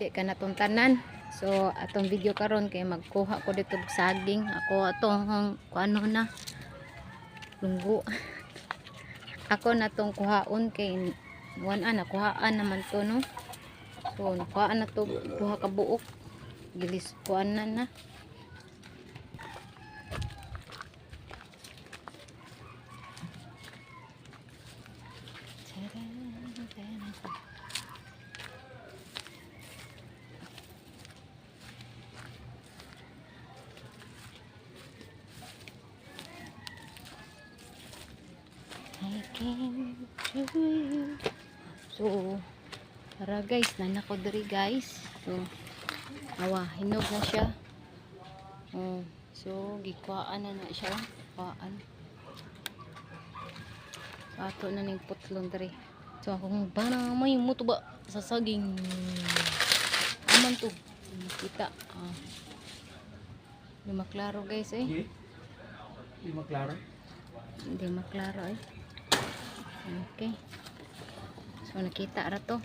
Di ka na tong tanan. So atong video karon kay magkuha ko dito og saging. Ako atong kuano na lunggo. Ako na tong kuhaon kay na kuhaan naman to no. So nakuhaan na to kuha ka buok. Gilis kuan na. I came to you. So, tara guys, nanako diri guys. So, awa, hinog na siya. So, gikuhaan na siya. Kuhaan. So, ato na ning putlon diri. So, akong bana may muto ba sa saging. Aman to. Kita. Hindi maklaro guys eh. Hindi maklaro? Hindi maklaro eh. Okay. So nakita ra to.